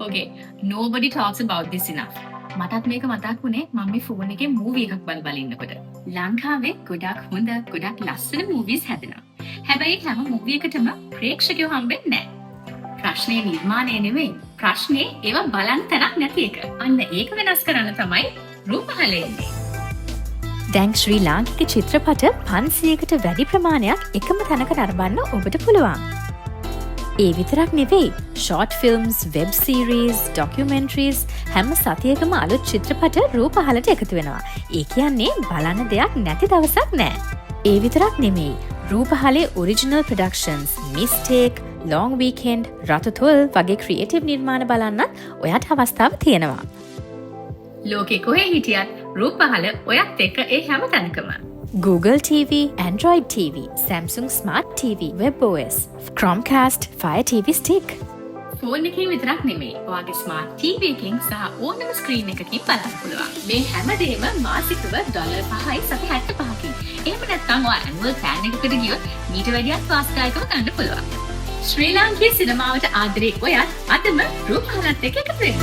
Okay, nobody talks about this enough. මටත් මේක මතක් වුණේ මම මේ ෆෝන් එකේ මූවි එකක් බල ඉන්නකොට. ලංකාවේ ගොඩක් හොඳ ගොඩක් ලස්සන මූවිස් හැදෙනවා. හැබැයි හැම මූවි එකටම ප්‍රේක්ෂකයෝ හම්බෙන්නේ නැහැ. ප්‍රශ්නේ නිර්මාණය නෙවෙයි. ප්‍රශ්නේ ඒවා බලන්න තරක් නැති එක. අන්න ඒක වෙනස් කරන්න තමයි රූපහලේ එන්නේ. දැන් ශ්‍රී ලාංකික චිත්‍රපට 500කට වැඩි ප්‍රමාණයක් එකම තැනක නරඹන්න ඔබට පුළුවන්. ඒ විතරක් නෙවෙයි, ෂෝට් ෆිල්ම්ස්, වෙබ් සීරීස්, ඩොකියුමෙන්ටරිස් හැම සතියකම අලුත් චිත්‍රපට රූපහලට එකතු වෙනවා. ඒ කියන්නේ බලන්න දෙයක් නැති දවසක් නෑ. ඒ විතරක් නෙමෙයි, රූපහලේ ඔරිජිනල් ප්‍රොඩක්ෂන්ස්, මිස්ටේක්, ලොං වීකෙන්ඩ්, රතුතුල් වගේ ක්‍රියේටිව් නිර්මාණ බලන්නත් ඔයාට අවස්ථාව තියෙනවා. ලෝකේ කොහේ හිටියත් රූපහල ඔයත් එක්ක ඒ හැම තැනකම. Google TV, Android TV, Samsung Smart TV, WebOS, Chromecast, Fire TV Stick. Phone එකකින් විතරක් නෙමෙයි, ඔයාගේ ස්මාර්ට් TV එකකින් සහ ඕනම ස්ක්‍රීන් එකකින් බලන්න පුළුවන්. මේ හැමදේම මාසිකව $5යි සති 75කින්. එහෙම නැත්නම් ඔයා ඇනුවල් ප්ලෑන් එකකට ගියොත් මීට වැඩියක් වාස්තායකව ගන්න පුළුවන්. ශ්‍රී ලාංකීය සිනමාවට ආදරේ ඔයත් අදම රූපහලත් එක්ක එකතු වෙන්න.